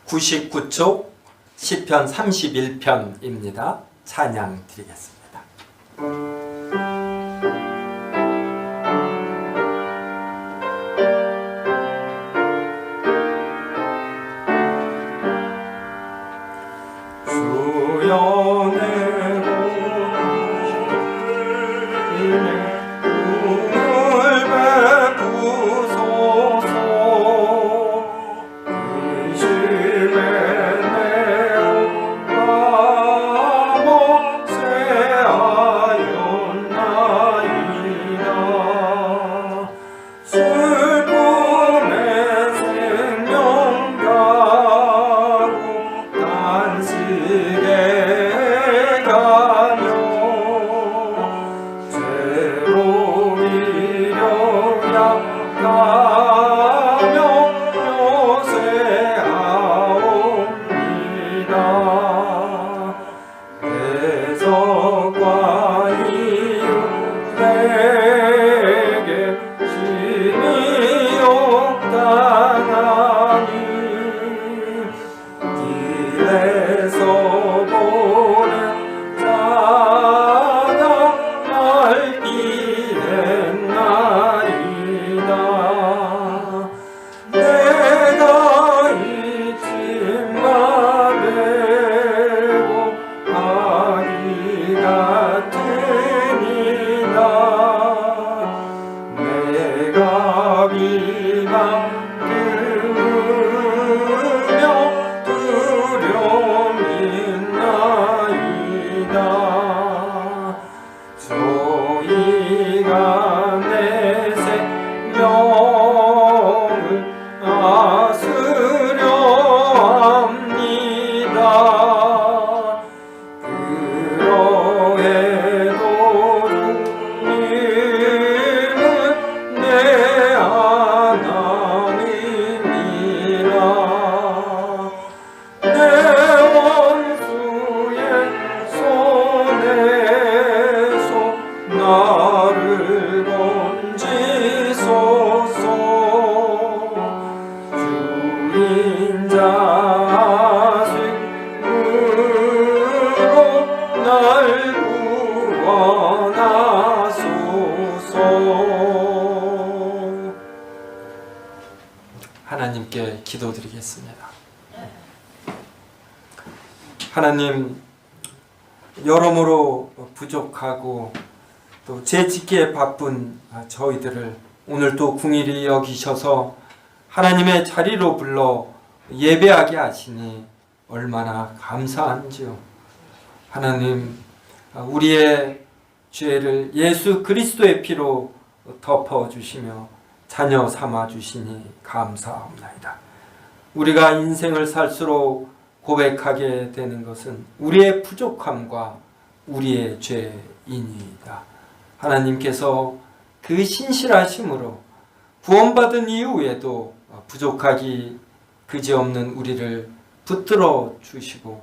99쪽 시편 31편입니다. 찬양 드리겠습니다. 주여 내 꿈을 베푸소서. 의심에 내 마음 쇠하였나이다. 슬픔의 생명 가고 단식에 가며 죄로 미려 약하며 요새하옵니다. 대적과 이웃 내게 심히 욕당하니 길에서 보는 자가 날 피했나이다. 내가 잊지 말고 아기 같으니라. 내가 비방 들으며 두려움있나이다. 저희가 내 생명을 아스려 합니다. 그러해도 주님은 내 하나님이라. 내 원수의 손에서 나를 건지소서. 주인 자식으로 날 구원하소서. 하나님께 기도드리겠습니다. 하나님, 여러모로 부족하고 또 죄짓기에 바쁜 저희들을 오늘 또 궁일이 여기셔서 하나님의 자리로 불러 예배하게 하시니 얼마나 감사한지요. 하나님, 우리의 죄를 예수 그리스도의 피로 덮어주시며 자녀 삼아주시니 감사합니다. 우리가 인생을 살수록 고백하게 되는 것은 우리의 부족함과 우리의 죄이니이다. 하나님께서 그 신실하심으로 구원받은 이후에도 부족하기 그지없는 우리를 붙들어 주시고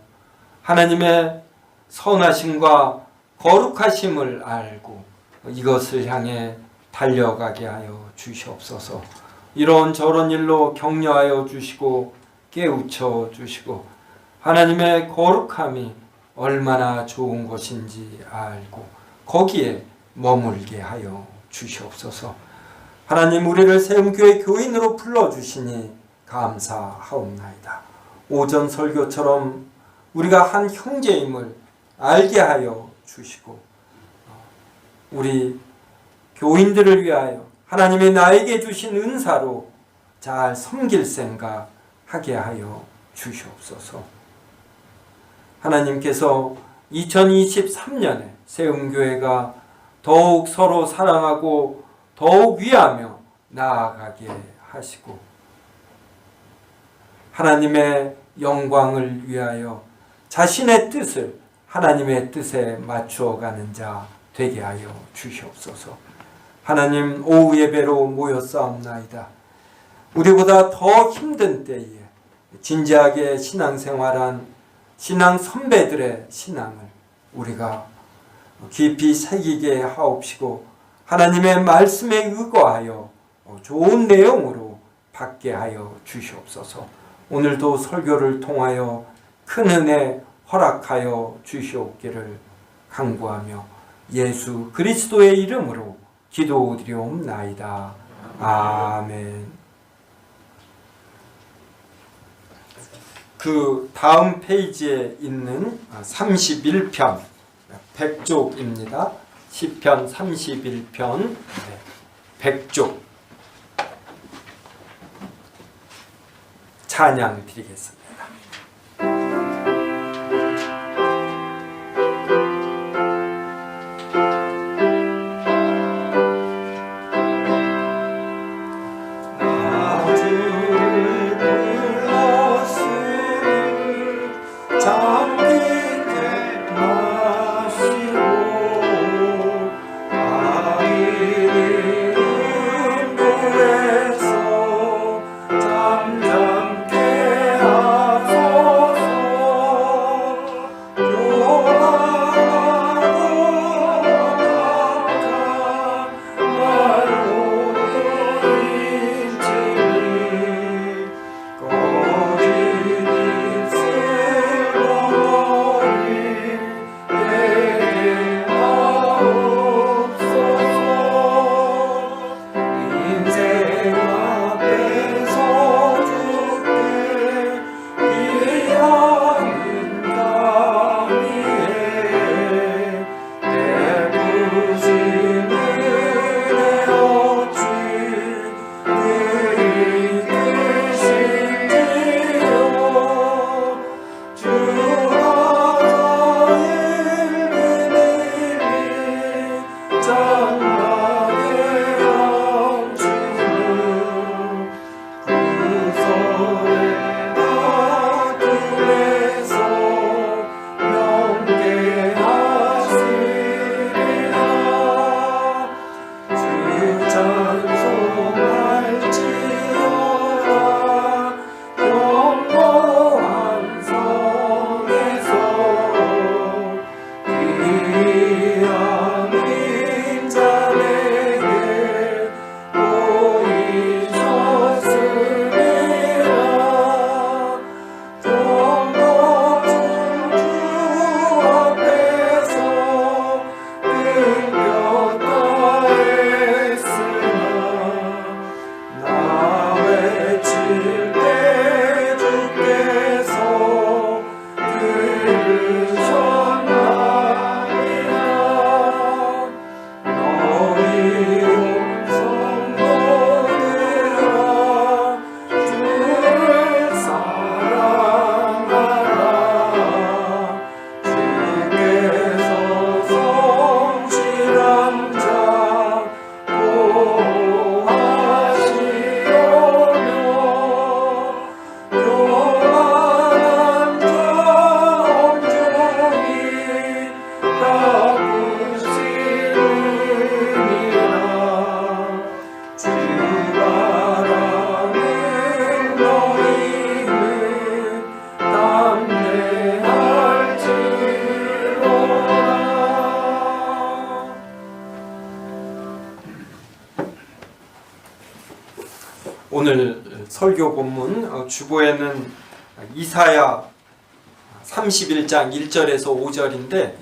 하나님의 선하심과 거룩하심을 알고 이것을 향해 달려가게 하여 주시옵소서. 이런 저런 일로 격려하여 주시고 깨우쳐 주시고 하나님의 거룩함이 얼마나 좋은 것인지 알고 거기에 머물게 하여 주시옵소서. 하나님, 우리를 세움교회 교인으로 불러주시니 감사하옵나이다. 오전 설교처럼 우리가 한 형제임을 알게 하여 주시고 우리 교인들을 위하여 하나님의 나에게 주신 은사로 잘 섬길 생각 하게 하여 주시옵소서. 하나님께서 2023년에 세움교회가 더욱 서로 사랑하고 더욱 위하며 나아가게 하시고 하나님의 영광을 위하여 자신의 뜻을 하나님의 뜻에 맞추어가는 자 되게 하여 주시옵소서. 하나님, 오후 예배로 모였사옵나이다. 우리보다 더 힘든 때에 진지하게 신앙생활한 신앙 선배들의 신앙을 우리가 깊이 새기게 하옵시고 하나님의 말씀에 의거하여 좋은 내용으로 받게 하여 주시옵소서. 오늘도 설교를 통하여 큰 은혜 허락하여 주시옵기를 간구하며 예수 그리스도의 이름으로 기도드리옵나이다. 아멘. 그 다음 페이지에 있는 31편 백족입니다. 시편 31편 백족 찬양 드리겠습니다. 오늘 설교 본문 주보에는 이사야 31장 1절에서 5절인데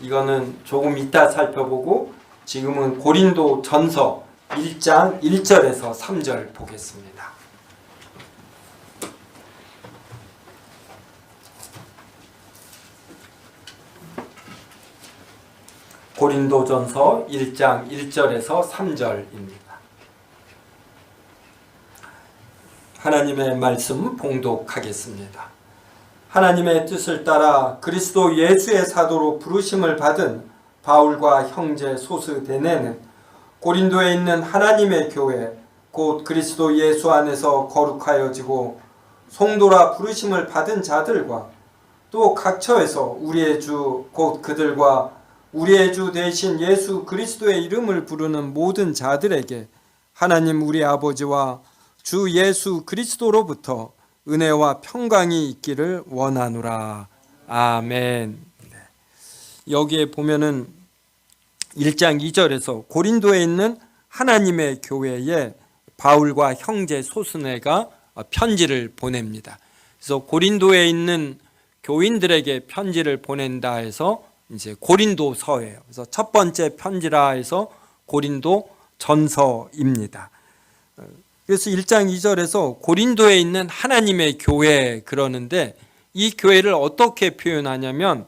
이거는 조금 이따 살펴보고 지금은 고린도 전서 1장 1절에서 3절 보겠습니다. 고린도전서 1장 1절에서 3절입니다. 하나님의 말씀 봉독하겠습니다. 하나님의 뜻을 따라 그리스도 예수의 사도로 부르심을 받은 바울과 형제 소스데네는 고린도에 있는 하나님의 교회 곧 그리스도 예수 안에서 거룩하여지고 성도라 부르심을 받은 자들과 또 각처에서 우리의 주 곧 그들과 우리의 주 되신 예수 그리스도의 이름을 부르는 모든 자들에게 하나님 우리 아버지와 주 예수 그리스도로부터 은혜와 평강이 있기를 원하노라. 아멘. 여기에 보면은 1장 2절에서 고린도에 있는 하나님의 교회에 바울과 형제 소스네가 편지를 보냅니다. 그래서 고린도에 있는 교인들에게 편지를 보낸다 해서 이제 고린도서예요. 그래서 첫 번째 편지라 해서 고린도 전서입니다. 그래서 1장 2절에서 고린도에 있는 하나님의 교회 그러는데, 이 교회를 어떻게 표현하냐면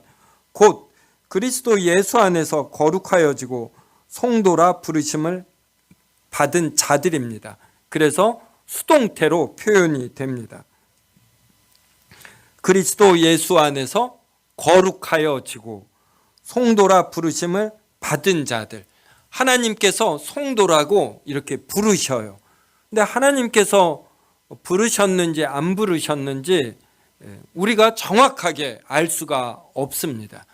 곧 그리스도 예수 안에서 거룩하여지고 성도라 부르심을 받은 자들입니다. 그래서 수동태로 표현이 됩니다. 그리스도 예수 안에서 거룩하여지고 성도라 부르심을 받은 자들. 하나님께서 성도라고 이렇게 부르셔요. 근데 하나님께서 부르셨는지 안 부르셨는지 우리가 정확하게 알 수가 없습니다.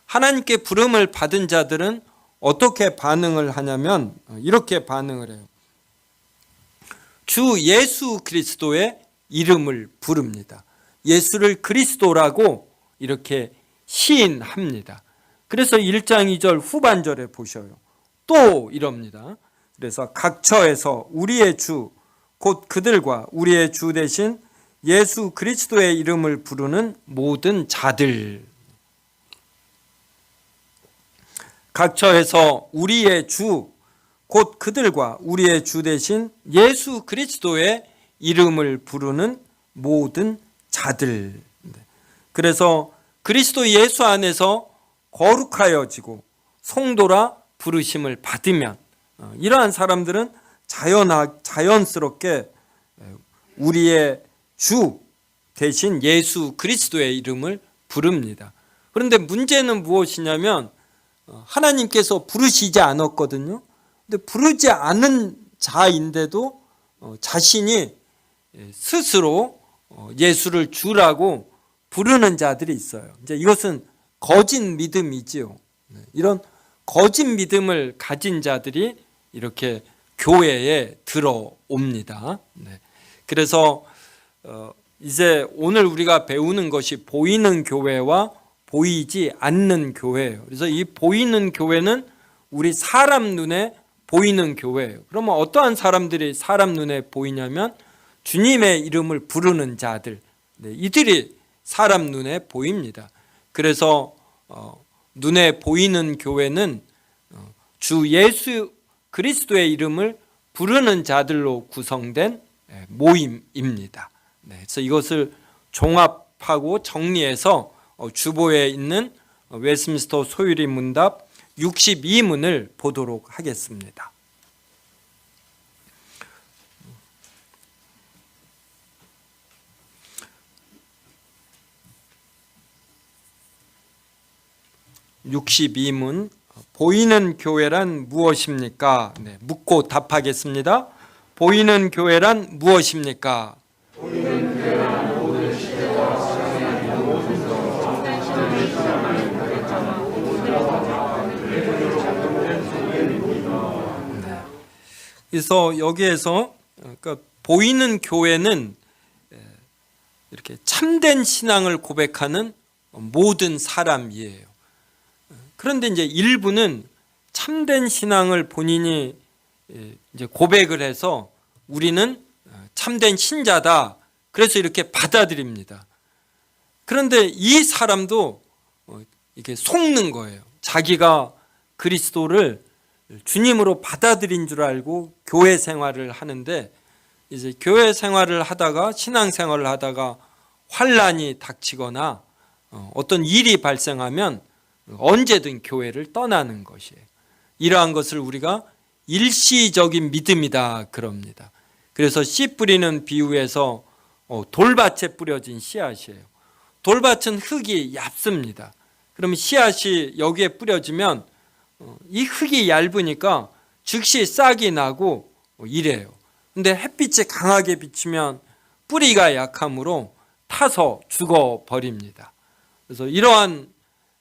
하나님께 부름을 받은 자들은 어떻게 반응을 하냐면 이렇게 반응을 해요. 주 예수 그리스도의 이름을 부릅니다. 예수를 그리스도라고 이렇게 시인합니다. 그래서 1장 2절 후반절에 보셔요. 또 이럽니다. 그래서 각처에서 우리의 주, 곧 그들과 우리의 주 대신 예수 그리스도의 이름을 부르는 모든 자들. 각처에서 우리의 주, 곧 그들과 우리의 주 대신 예수 그리스도의 이름을 부르는 모든 자들. 그래서 그리스도 예수 안에서 거룩하여지고 성도라 부르심을 받으면 이러한 사람들은 자연스럽게 우리의 주 대신 예수 그리스도의 이름을 부릅니다. 그런데 문제는 무엇이냐면 하나님께서 부르시지 않았거든요. 근데 부르지 않은 자인데도 자신이 스스로 예수를 주라고 부르는 자들이 있어요. 이제 이것은 거짓 믿음이지요. 이런 거짓 믿음을 가진 자들이 이렇게 교회에 들어옵니다. 그래서 이제 오늘 우리가 배우는 것이 보이는 교회와 보이지 않는 교회예요. 그래서 이 보이는 교회는 우리 사람 눈에 보이는 교회예요. 그러면 어떠한 사람들이 사람 눈에 보이냐면 주님의 이름을 부르는 자들, 이들이 사람 눈에 보입니다. 그래서 눈에 보이는 교회는 주 예수 그리스도의 이름을 부르는 자들로 구성된 모임입니다. 그래서 이것을 종합하고 정리해서 주보에 있는 웨스민스터 소유리 문답 62문을 보도록 하겠습니다. (62문) 보이는 교회란 무엇입니까? 묻고 답하겠습니다. 보이는 교회란 무엇입니까? 보이는 교회란 모든 시대와 사람의 모든 그래서 여기에서 그러니까 보이는 교회는 이렇게 참된 신앙을 고백하는 모든 사람이에요. 그런데 이제 일부는 참된 신앙을 본인이 이제 고백을 해서 우리는 참된 신자다. 그래서 이렇게 받아들입니다. 그런데 이 사람도 이렇게 속는 거예요. 자기가 그리스도를 주님으로 받아들인 줄 알고 교회 생활을 하는데 이제 교회 생활을 하다가 신앙 생활을 하다가 환란이 닥치거나 어떤 일이 발생하면 언제든 교회를 떠나는 것이에요. 이러한 것을 우리가 일시적인 믿음이다 그럽니다. 그래서 씨 뿌리는 비유에서 돌밭에 뿌려진 씨앗이에요. 돌밭은 흙이 얇습니다. 그러면 씨앗이 여기에 뿌려지면 이 흙이 얇으니까 즉시 싹이 나고 이래요. 근데 햇빛이 강하게 비치면 뿌리가 약하므로 타서 죽어버립니다. 그래서 이러한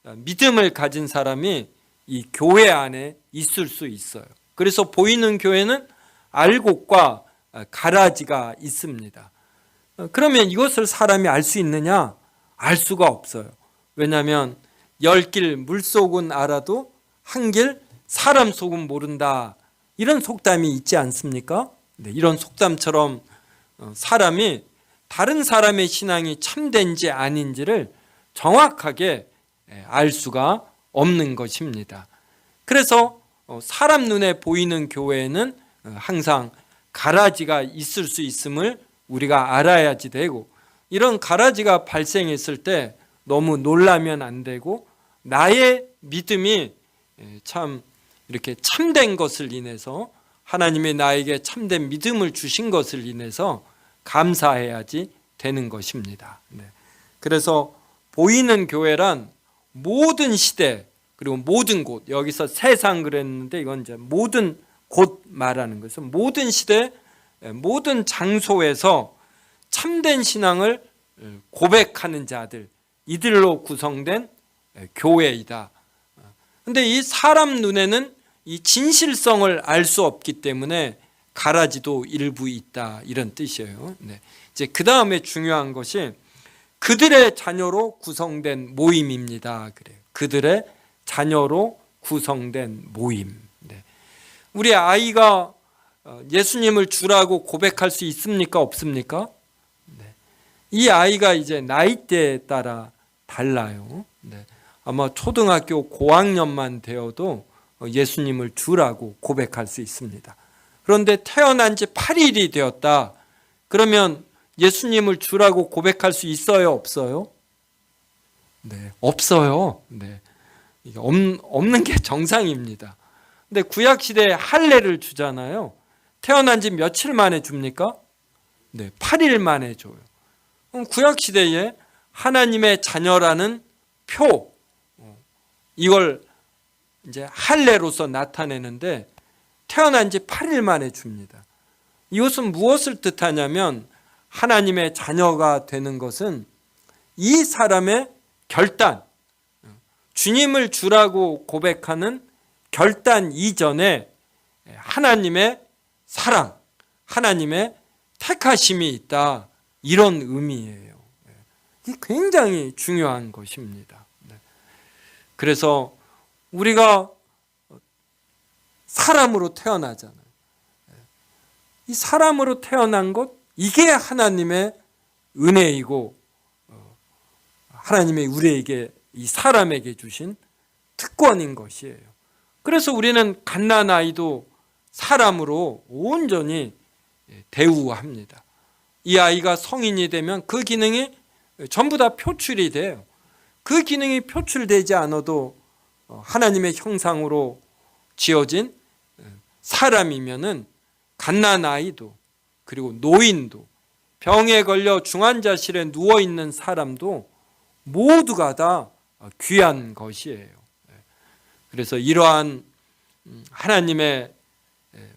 믿음을 가진 사람이 이 교회 안에 있을 수 있어요. 그래서 보이는 교회는 알곡과 가라지가 있습니다. 그러면 이것을 사람이 알 수 있느냐? 알 수가 없어요. 왜냐하면 열 길 물속은 알아도 한 길 사람 속은 모른다. 이런 속담이 있지 않습니까? 이런 속담처럼 사람이 다른 사람의 신앙이 참된지 아닌지를 정확하게 알 수가 없는 것입니다. 그래서 사람 눈에 보이는 교회에는 항상 가라지가 있을 수 있음을 우리가 알아야지 되고, 이런 가라지가 발생했을 때 너무 놀라면 안 되고, 나의 믿음이 참 이렇게 참된 것을 인해서, 하나님이 나에게 참된 믿음을 주신 것을 인해서 감사해야지 되는 것입니다. 그래서 보이는 교회란 모든 시대 그리고 모든 곳, 여기서 세상 그랬는데 이건 이제 모든 곳 말하는 것은 모든 시대 모든 장소에서 참된 신앙을 고백하는 자들, 이들로 구성된 교회이다. 그런데 이 사람 눈에는 이 진실성을 알 수 없기 때문에 가라지도 일부 있다, 이런 뜻이에요. 이제 그 다음에 중요한 것이 그들의 자녀로 구성된 모임입니다. 그래요. 그들의 자녀로 구성된 모임. 우리 아이가 예수님을 주라고 고백할 수 있습니까? 없습니까? 이 아이가 이제 나이대에 따라 달라요. 아마 초등학교 고학년만 되어도 예수님을 주라고 고백할 수 있습니다. 그런데 태어난 지 8일이 되었다. 그러면 예수님을 주라고 고백할 수 있어요? 없어요? 없어요. 없는 게 정상입니다. 근데 구약시대에 할례를 주잖아요. 태어난 지 며칠 만에 줍니까? 8일 만에 줘요. 그럼 구약시대에 하나님의 자녀라는 표, 이걸 이제 할례로서 나타내는데 태어난 지 8일 만에 줍니다. 이것은 무엇을 뜻하냐면 하나님의 자녀가 되는 것은 이 사람의 결단, 주님을 주라고 고백하는 결단 이전에 하나님의 사랑, 하나님의 택하심이 있다, 이런 의미예요. 이게 굉장히 중요한 것입니다. 그래서 우리가 사람으로 태어나잖아요. 이 사람으로 태어난 것, 이게 하나님의 은혜이고 하나님의 우리에게, 이 사람에게 주신 특권인 것이에요. 그래서 우리는 갓난아이도 사람으로 온전히 대우합니다. 이 아이가 성인이 되면 그 기능이 전부 다 표출이 돼요. 그 기능이 표출되지 않아도 하나님의 형상으로 지어진 사람이면은 갓난아이도, 그리고 노인도, 병에 걸려 중환자실에 누워있는 사람도 모두가 다 귀한 것이에요. 그래서 이러한 하나님의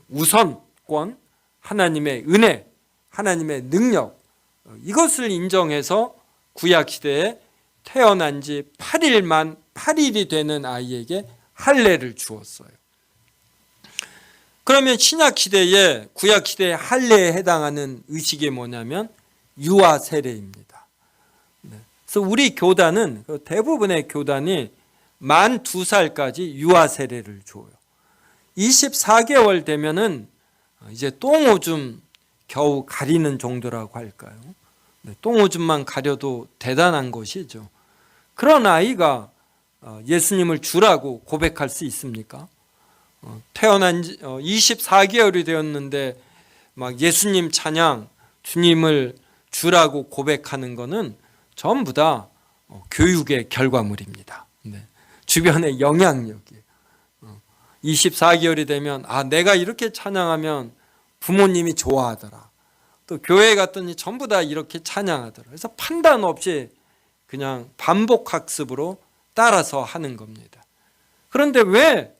우선권, 하나님의 은혜, 하나님의 능력, 이것을 인정해서 구약시대에 태어난 지 8일이 되는 아이에게 할례를 주었어요. 그러면 신약시대에, 구약시대의 할례에 해당하는 의식이 뭐냐면 유아 세례입니다. 그래서 우리 교단은, 대부분의 교단이 만 2살까지 유아 세례를 줘요. 24개월 되면은 이제 똥오줌 겨우 가리는 정도라고 할까요? 똥오줌만 가려도 대단한 것이죠. 그런 아이가 예수님을 주라고 고백할 수 있습니까? 태어난 지 24개월이 되었는데 막 예수님 찬양, 주님을 주라고 고백하는 것은 전부 다 교육의 결과물입니다. 주변의 영향력이에요. 24개월이 되면 내가 이렇게 찬양하면 부모님이 좋아하더라. 또 교회 갔더니 전부 다 이렇게 찬양하더라. 그래서 판단 없이 그냥 반복 학습으로 따라서 하는 겁니다. 그런데 왜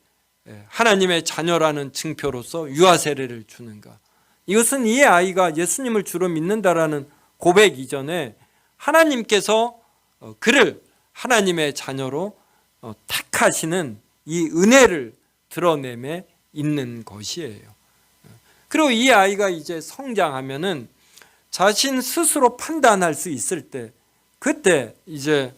하나님의 자녀라는 증표로서 유아 세례를 주는가? 이것은 이 아이가 예수님을 주로 믿는다라는 고백 이전에 하나님께서 그를 하나님의 자녀로 택하시는 이 은혜를 드러내며 있는 것이에요. 그리고 이 아이가 이제 성장하면은 자신 스스로 판단할 수 있을 때, 그때 이제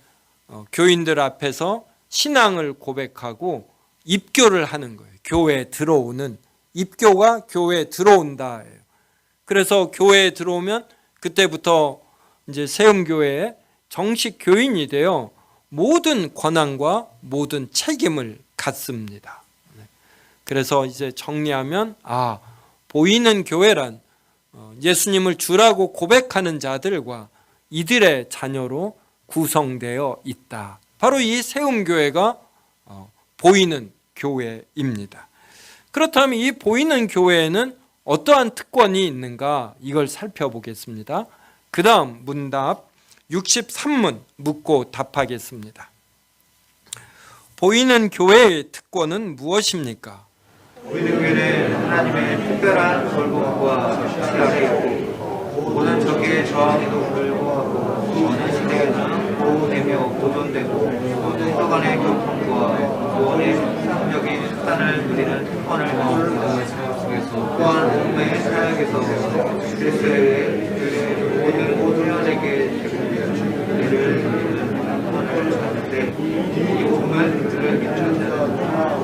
교인들 앞에서 신앙을 고백하고 입교를 하는 거예요. 교회에 들어오는, 입교가 교회에 들어온다예요. 그래서 교회에 들어오면 그때부터 이제 세움교회의 정식 교인이 되어 모든 권한과 모든 책임을 갖습니다. 그래서 이제 정리하면 보이는 교회란 예수님을 주라고 고백하는 자들과 이들의 자녀로 구성되어 있다. 바로 이 세움교회가 보이는 교회입니다. 그렇다면 이 보이는 교회에는 어떠한 특권이 있는가, 이걸 살펴보겠습니다. 그 다음 문답 63문 묻고 답하겠습니다. 보이는 교회의 특권은 무엇입니까? 보이는 교회는 하나님의 특별한 돌봄과 지혜가 있고 모든 적의 저항에도 불구하고 어느 시대에나 보호되며 보존되고 모든 혈관의 교통과 구원의 상적인 수단을 누리는 특권을 가집니다. 또한 복음의 사역에서 그리스도의 모든 회원에게 제공된 이를 누리는 특권을 갖는데 이 복음은 그들을 믿는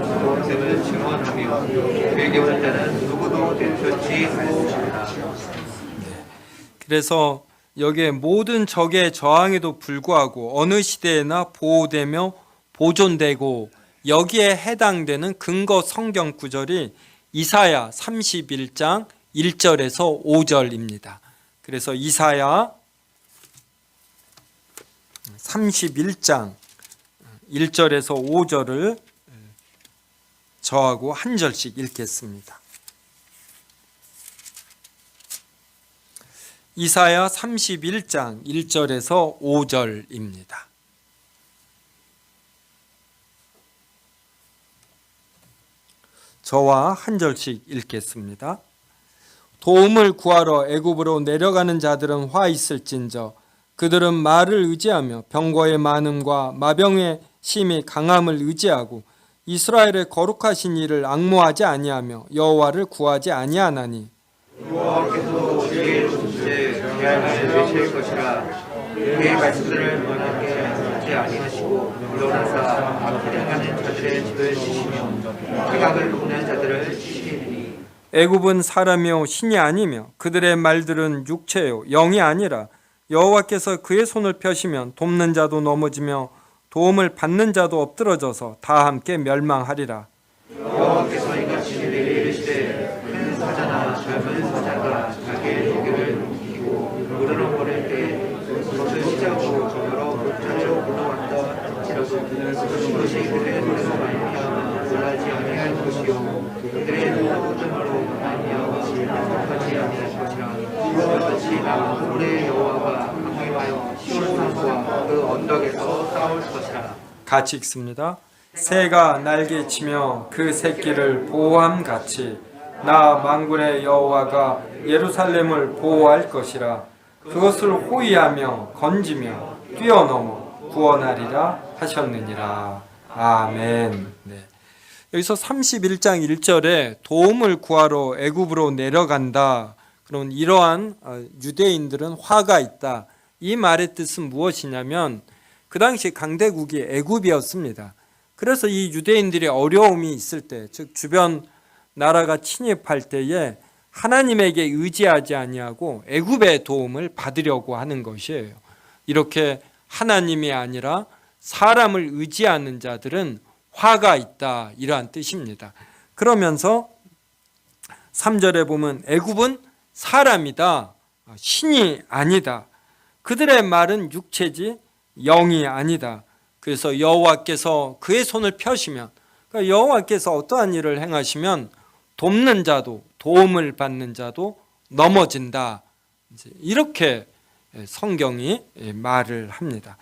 복음을 증언하며 그에게 오는 자는 누구도 대처치 할 것이다. 그래서 여기에 모든 적의 저항에도 불구하고 어느 시대에나 보호되며 보존되고, 여기에 해당되는 근거 성경 구절이 이사야 31장 1절에서 5절입니다. 그래서 이사야 31장 1절에서 5절을 저하고 한 절씩 읽겠습니다. 이사야 31장 1절에서 5절입니다. 저와 한 절씩 읽겠습니다. 도움을 구하러 애굽으로 내려가는 자들은 화 있을진저 그들은 말을 의지하며 병거의 많음과 마병의 심히 강함을 의지하고 이스라엘의 거룩하신 이를 앙모하지 아니하며 여호와를 구하지 아니하나니 여호와께서 제일 둘째 계명을 되실 것이라 그의 말씀들을 원하게 하지 아니하시고 물러나사 앞에 행하는 자들의 집을 치시며 태각을 돕는 자들을 치시리니 애굽은 사람이요 신이 아니며 그들의 말들은 육체요 영이 아니라 여호와께서 그의 손을 펴시면 돕는 자도 넘어지며 도움을 받는 자도 엎드러져서 다 함께 멸망하리라. 여호와께서 이같이 내게 이르시되 큰 사자나 젊은 사자가 자기의 무게를 넘기고 무르렁거릴 때 그것을 시작으로 여러 목자로 올라왔다 할지라도 그것이 그들의 손으로 말미암아 놀라지 아니할 것이요 그들의 노하우등으로 말미암아 생각하지 아니할 것이라. 이같이 나 하늘의 여호와가 강림하여 시온산과 그 언덕에서 싸울 것이라. 같이 읽습니다. 새가 날개치며 그 새끼를 보호함같이 나 만군의 여호와가 예루살렘을 보호할 것이라. 그것을 호위하며 건지며 뛰어넘어 구원하리라 하셨느니라. 아멘. 네. 여기서 31장 1절에 도움을 구하러 애굽으로 내려간다. 그럼 이러한 유대인들은 화가 있다. 이 말의 뜻은 무엇이냐면 그 당시 강대국이 애굽이었습니다. 그래서 이 유대인들이 어려움이 있을 때, 즉 주변 나라가 침입할 때에 하나님에게 의지하지 아니하고 애굽의 도움을 받으려고 하는 것이에요. 이렇게 하나님이 아니라 사람을 의지하는 자들은 화가 있다, 이러한 뜻입니다. 그러면서 3절에 보면 애굽은 사람이다, 신이 아니다. 그들의 말은 육체지 영이 아니다. 그래서 여호와께서 그의 손을 펴시면, 그러니까 여호와께서 어떠한 일을 행하시면 돕는 자도 도움을 받는 자도 넘어진다. 이렇게 성경이 말을 합니다.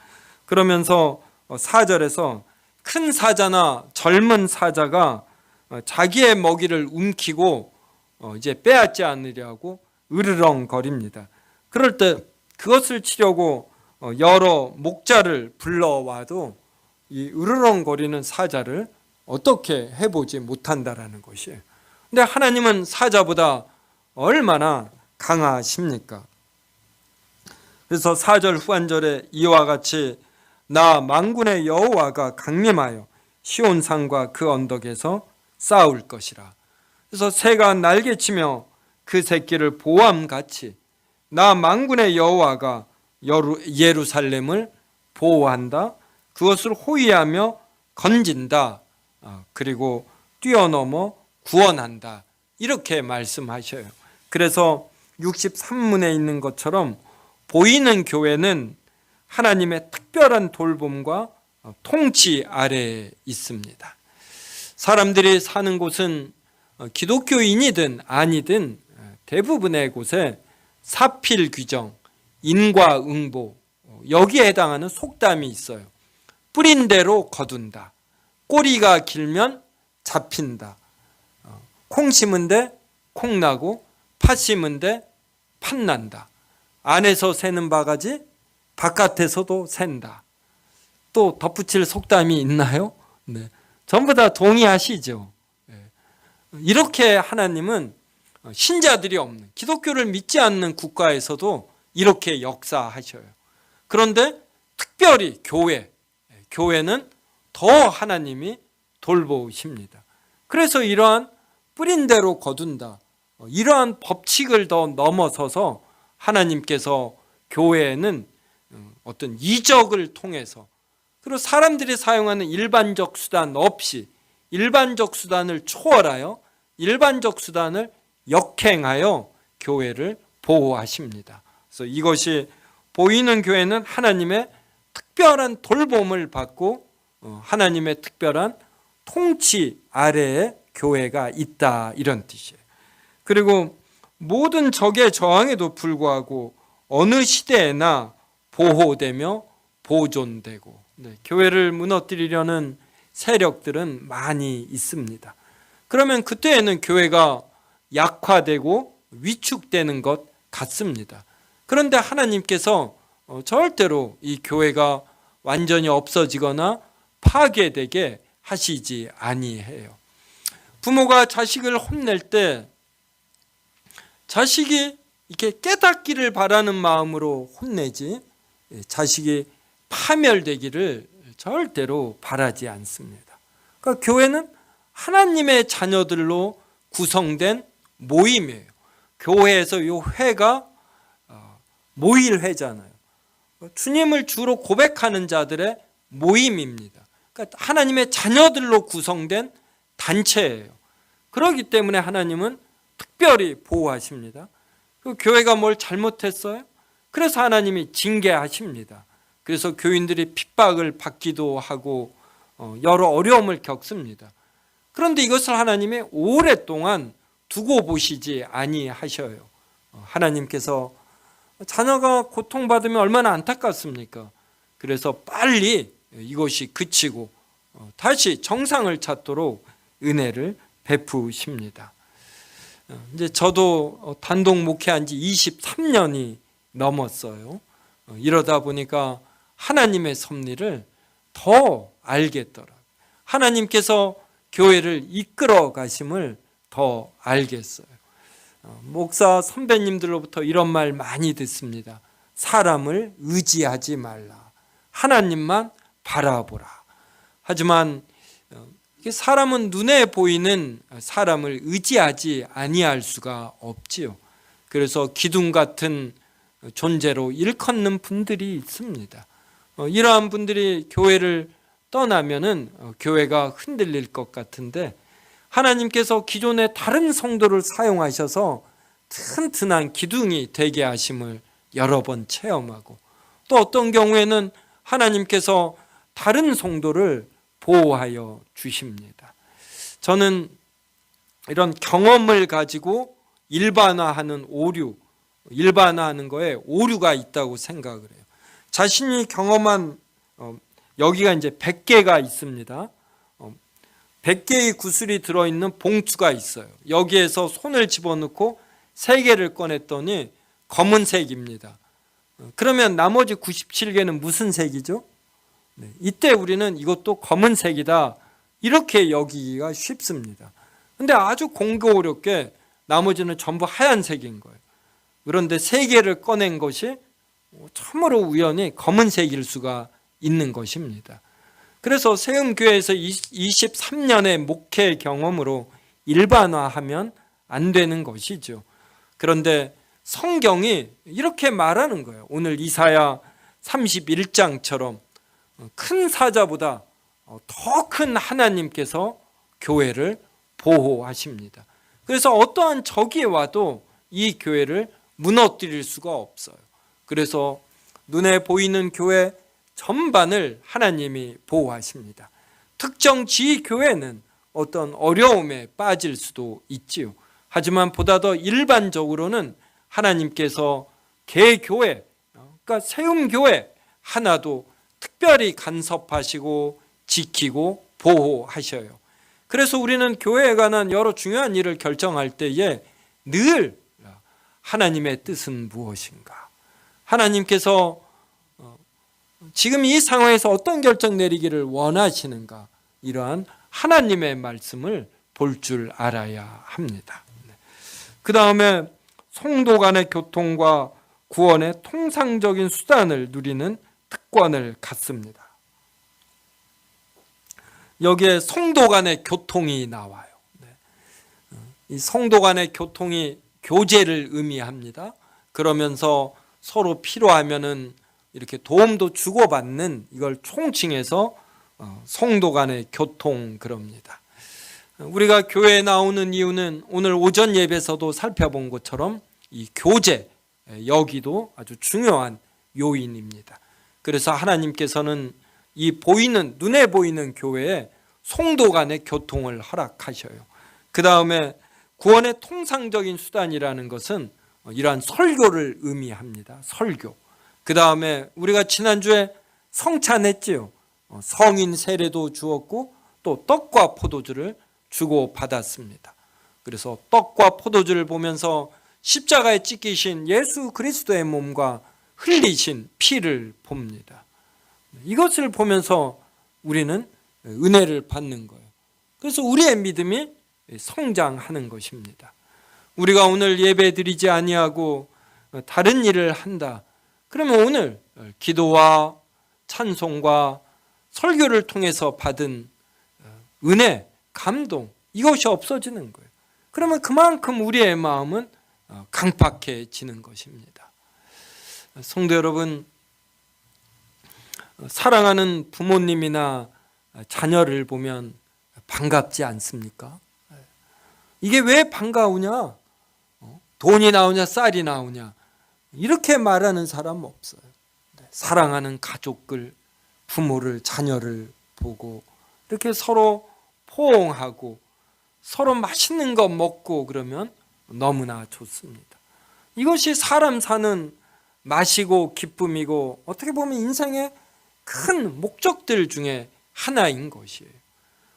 그러면서 4절에서 큰 사자나 젊은 사자가 자기의 먹이를 움키고 이제 빼앗지 않으려고 으르렁거립니다. 그럴 때 그것을 치려고 여러 목자를 불러와도 이 으르렁거리는 사자를 어떻게 해보지 못한다라는 것이에요. 근데 하나님은 사자보다 얼마나 강하십니까? 그래서 4절 후반절에 이와 같이 나 만군의 여호와가 강림하여 시온산과 그 언덕에서 싸울 것이라. 그래서 새가 날개치며 그 새끼를 보암같이 나 만군의 여호와가 예루살렘을 보호한다. 그것을 호위하며 건진다. 그리고 뛰어넘어 구원한다. 이렇게 말씀하셔요. 그래서 63문에 있는 것처럼 보이는 교회는 하나님의 특별한 돌봄과 통치 아래에 있습니다. 사람들이 사는 곳은 기독교인이든 아니든 대부분의 곳에 사필 규정, 인과응보, 여기에 해당하는 속담이 있어요. 뿌린 대로 거둔다. 꼬리가 길면 잡힌다. 콩 심은 데 콩 나고 팥 심은 데 팥 난다. 안에서 새는 바가지 바깥에서도 샌다. 또 덧붙일 속담이 있나요? 네. 전부 다 동의하시죠. 이렇게 하나님은 신자들이 없는, 기독교를 믿지 않는 국가에서도 이렇게 역사하셔요. 그런데 특별히 교회는 더 하나님이 돌보십니다. 그래서 이러한 뿌린 대로 거둔다, 이러한 법칙을 더 넘어서서 하나님께서 교회에는 어떤 이적을 통해서, 그리고 사람들이 사용하는 일반적 수단 없이 일반적 수단을 초월하여 일반적 수단을 역행하여 교회를 보호하십니다. 그래서 이것이 보이는 교회는 하나님의 특별한 돌봄을 받고 하나님의 특별한 통치 아래에 교회가 있다, 이런 뜻이에요. 그리고 모든 적의 저항에도 불구하고 어느 시대에나 보호되며 보존되고, 교회를 무너뜨리려는 세력들은 많이 있습니다. 그러면 그때에는 교회가 약화되고 위축되는 것 같습니다. 그런데 하나님께서 절대로 이 교회가 완전히 없어지거나 파괴되게 하시지 아니해요. 부모가 자식을 혼낼 때 자식이 이렇게 깨닫기를 바라는 마음으로 혼내지 자식이 파멸되기를 절대로 바라지 않습니다. 그러니까 교회는 하나님의 자녀들로 구성된 모임이에요. 교회에서 이 회가 모일 회잖아요. 주님을 주로 고백하는 자들의 모임입니다. 그러니까 하나님의 자녀들로 구성된 단체예요. 그렇기 때문에 하나님은 특별히 보호하십니다. 교회가 뭘 잘못했어요? 그래서 하나님이 징계하십니다. 그래서 교인들이 핍박을 받기도 하고 여러 어려움을 겪습니다. 그런데 이것을 하나님이 오랫동안 두고 보시지 아니하셔요. 하나님께서 자녀가 고통받으면 얼마나 안타깝습니까? 그래서 빨리 이것이 그치고 다시 정상을 찾도록 은혜를 베푸십니다. 이제 저도 단독 목회한 지 23년이 넘었어요. 이러다 보니까 하나님의 섭리를 더 알겠더라고요. 하나님께서 교회를 이끌어 가심을 더 알겠어요. 목사 선배님들로부터 이런 말 많이 듣습니다. 사람을 의지하지 말라. 하나님만 바라보라. 하지만 사람은 눈에 보이는 사람을 의지하지 아니할 수가 없지요. 그래서 기둥 같은 존재로 일컫는 분들이 있습니다. 이러한 분들이 교회를 떠나면은 교회가 흔들릴 것 같은데, 하나님께서 기존의 다른 성도를 사용하셔서 튼튼한 기둥이 되게 하심을 여러 번 체험하고, 또 어떤 경우에는 하나님께서 다른 성도를 보호하여 주십니다. 저는 이런 경험을 가지고 일반화하는 거에 오류가 있다고 생각을 해요. 자신이 경험한 여기가 이제 100개가 있습니다. 100개의 구슬이 들어있는 봉투가 있어요. 여기에서 손을 집어넣고 3개를 꺼냈더니 검은색입니다. 그러면 나머지 97개는 무슨 색이죠? 이때 우리는 이것도 검은색이다, 이렇게 여기기가 쉽습니다. 근데 아주 공교롭게 나머지는 전부 하얀색인 거예요. 그런데 3개를 꺼낸 것이 참으로 우연히 검은색일 수가 있는 것입니다. 그래서 세움교회에서 23년의 목회 경험으로 일반화하면 안 되는 것이죠. 그런데 성경이 이렇게 말하는 거예요. 오늘 이사야 31장처럼 큰 사자보다 더 큰 하나님께서 교회를 보호하십니다. 그래서 어떠한 적이 와도 이 교회를 무너뜨릴 수가 없어요. 그래서 눈에 보이는 교회 전반을 하나님이 보호하십니다. 특정 지위 교회는 어떤 어려움에 빠질 수도 있지요. 하지만 보다 더 일반적으로는 하나님께서 개교회, 그러니까 세움교회 하나도 특별히 간섭하시고 지키고 보호하셔요. 그래서 우리는 교회에 관한 여러 중요한 일을 결정할 때에 늘 하나님의 뜻은 무엇인가? 하나님께서 지금 이 상황에서 어떤 결정 내리기를 원하시는가? 이러한 하나님의 말씀을 볼 줄 알아야 합니다. 그 다음에 성도 간의 교통과 구원의 통상적인 수단을 누리는 특권을 갖습니다. 여기에 성도 간의 교통이 나와요. 이 성도 간의 교통이 교제를 의미합니다. 그러면서 서로 필요하면은 이렇게 도움도 주고받는, 이걸 총칭해서 성도 간의 교통 그럽니다. 우리가 교회에 나오는 이유는 오늘 오전 예배에서도 살펴본 것처럼 이 교제, 여기도 아주 중요한 요인입니다. 그래서 하나님께서는 이 보이는, 눈에 보이는 교회에 성도 간의 교통을 허락하셔요. 그 다음에 구원의 통상적인 수단이라는 것은 이러한 설교를 의미합니다. 설교. 그 다음에 우리가 지난주에 성찬했지요. 성인 세례도 주었고 또 떡과 포도주를 주고 받았습니다. 그래서 떡과 포도주를 보면서 십자가에 찢기신 예수 그리스도의 몸과 흘리신 피를 봅니다. 이것을 보면서 우리는 은혜를 받는 거예요. 그래서 우리의 믿음이 성장하는 것입니다. 우리가 오늘 예배 드리지 아니하고 다른 일을 한다. 그러면 오늘 기도와 찬송과 설교를 통해서 받은 은혜, 감동, 이것이 없어지는 거예요. 그러면 그만큼 우리의 마음은 강팍해지는 것입니다. 성도 여러분, 사랑하는 부모님이나 자녀를 보면 반갑지 않습니까? 이게 왜 반가우냐? 돈이 나오냐, 쌀이 나오냐? 이렇게 말하는 사람 없어요. 사랑하는 가족들, 부모를, 자녀를 보고 이렇게 서로 포옹하고 서로 맛있는 거 먹고 그러면 너무나 좋습니다. 이것이 사람 사는 맛이고 기쁨이고 어떻게 보면 인생의 큰 목적들 중에 하나인 것이에요.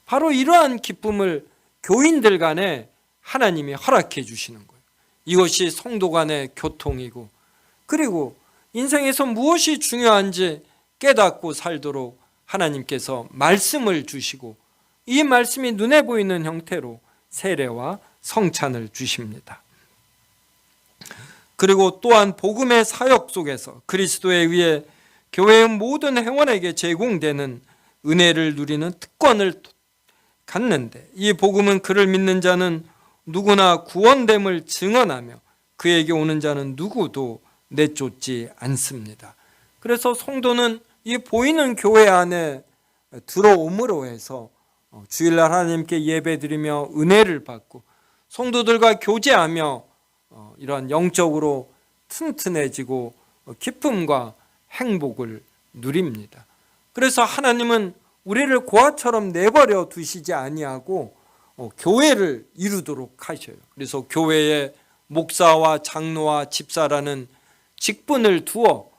바로 이러한 기쁨을 교인들 간에 하나님이 허락해 주시는 거예요. 이것이 성도 간의 교통이고, 그리고 인생에서 무엇이 중요한지 깨닫고 살도록 하나님께서 말씀을 주시고, 이 말씀이 눈에 보이는 형태로 세례와 성찬을 주십니다. 그리고 또한 복음의 사역 속에서 그리스도에 의해 교회의 모든 회원에게 제공되는 은혜를 누리는 특권을 갖는데, 이 복음은 그를 믿는 자는 누구나 구원됨을 증언하며 그에게 오는 자는 누구도 내쫓지 않습니다. 그래서 성도는 이 보이는 교회 안에 들어옴으로 해서 주일날 하나님께 예배드리며 은혜를 받고 성도들과 교제하며 이러한 영적으로 튼튼해지고 기쁨과 행복을 누립니다. 그래서 하나님은 우리를 고아처럼 내버려 두시지 아니하고 교회를 이루도록 하셔요. 그래서 교회에 목사와 장로와 집사라는 직분을 두어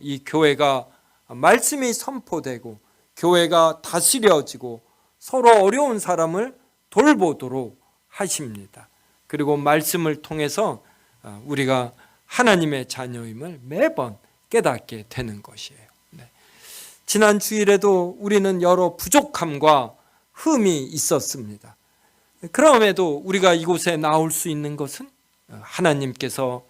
이 교회가 말씀이 선포되고 교회가 다스려지고 서로 어려운 사람을 돌보도록 하십니다. 그리고 말씀을 통해서 우리가 하나님의 자녀임을 매번 깨닫게 되는 것이에요. 지난 주일에도 우리는 여러 부족함과 흠이 있었습니다. 그럼에도 우리가 이곳에 나올 수 있는 것은 하나님께서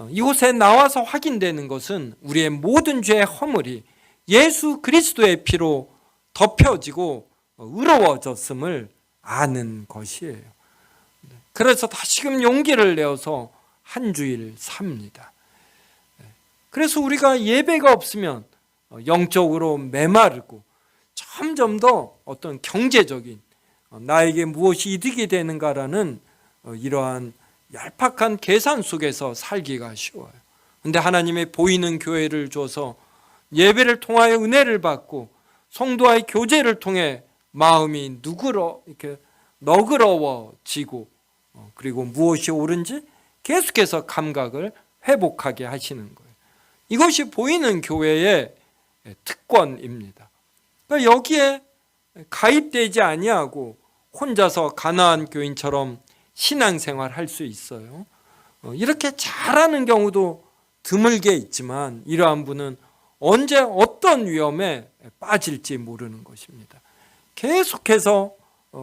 이곳에 나와서 확인되는 것은 우리의 모든 죄의 허물이 예수 그리스도의 피로 덮여지고 의로워졌음을 아는 것이에요. 그래서 다시금 용기를 내어서 한 주일 삽니다. 그래서 우리가 예배가 없으면 영적으로 메마르고 점점 더 어떤 경제적인 나에게 무엇이 이득이 되는가라는 이러한 얄팍한 계산 속에서 살기가 쉬워요. 그런데 하나님의 보이는 교회를 줘서 예배를 통하여 은혜를 받고 성도와의 교제를 통해 마음이 이렇게 너그러워지고 그리고 무엇이 옳은지 계속해서 감각을 회복하게 하시는 거예요. 이것이 보이는 교회의 특권입니다. 그러니까 여기에 가입되지 아니하고 혼자서 가나안 교인처럼 신앙생활 할 수 있어요. 이렇게 잘하는 경우도 드물게 있지만 이러한 분은 언제 어떤 위험에 빠질지 모르는 것입니다. 계속해서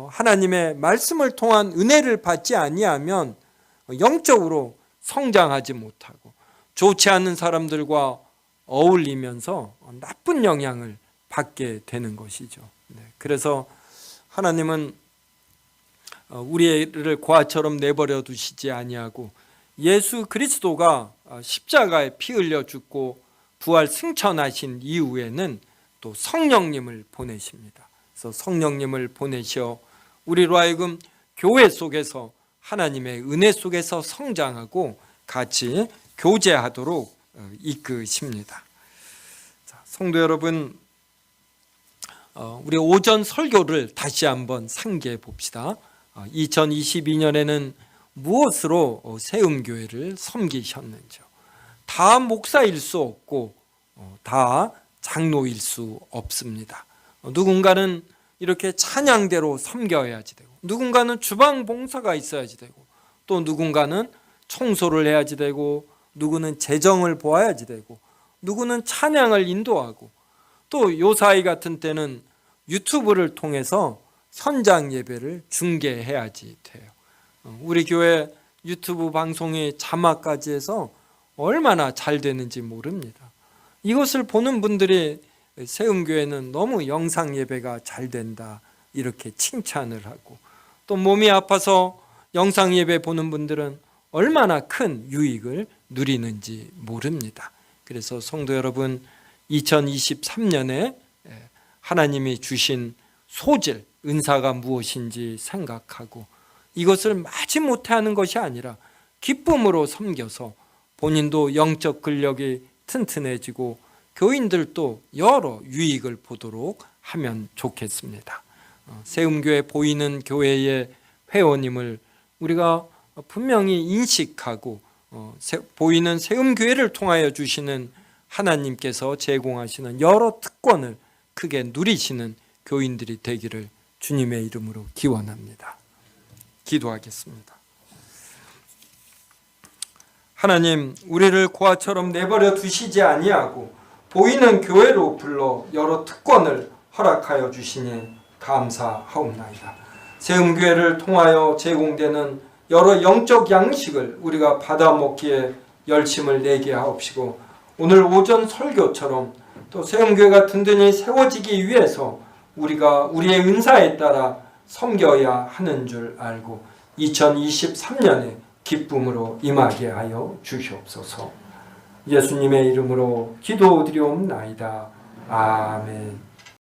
하나님의 말씀을 통한 은혜를 받지 아니하면 영적으로 성장하지 못하고 좋지 않은 사람들과 어울리면서 나쁜 영향을 받게 되는 것이죠. 그래서 하나님은 우리를 고아처럼 내버려 두시지 아니하고 예수 그리스도가 십자가에 피 흘려 죽고 부활 승천하신 이후에는 또 성령님을 보내십니다. 그래서 성령님을 보내셔 우리로 하여금 교회 속에서 하나님의 은혜 속에서 성장하고 같이 교제하도록 이끄십니다. 자, 성도 여러분, 우리 오전 설교를 다시 한번 상기해 봅시다. 2022년에는 무엇으로 세움교회를 섬기셨는지요? 다 목사일 수 없고 다 장로일 수 없습니다. 누군가는 이렇게 찬양대로 섬겨야지 되고 누군가는 주방 봉사가 있어야지 되고 또 누군가는 청소를 해야지 되고 누구는 재정을 보아야지 되고 누구는 찬양을 인도하고 또 요사이 같은 때는 유튜브를 통해서 현장 예배를 중계해야지 돼요. 우리 교회 유튜브 방송이 자막까지 해서 얼마나 잘 되는지 모릅니다. 이것을 보는 분들이 세움교회는 너무 영상 예배가 잘 된다 이렇게 칭찬을 하고 또 몸이 아파서 영상 예배 보는 분들은 얼마나 큰 유익을 누리는지 모릅니다. 그래서 성도 여러분 2023년에 하나님이 주신 소질, 은사가 무엇인지 생각하고 이것을 마지못해 하는 것이 아니라 기쁨으로 섬겨서 본인도 영적 근력이 튼튼해지고 교인들도 여러 유익을 보도록 하면 좋겠습니다. 세움교회 보이는 교회의 회원님을 우리가 분명히 인식하고 보이는 세움교회를 통하여 주시는 하나님께서 제공하시는 여러 특권을 크게 누리시는 교인들이 되기를 주님의 이름으로 기원합니다. 기도하겠습니다. 하나님, 우리를 고아처럼 내버려 두시지 아니하고 보이는 교회로 불러 여러 특권을 허락하여 주시니 감사하옵나이다. 세움교회를 통하여 제공되는 여러 영적 양식을 우리가 받아먹기에 열심을 내게 하옵시고 오늘 오전 설교처럼 또 세움교회가 든든히 세워지기 위해서 우리가 우리의 은사에 따라 섬겨야 하는 줄 알고 2023년에 기쁨으로 임하게 하여 주시옵소서. 예수님의 이름으로 기도드리옵나이다. 아멘.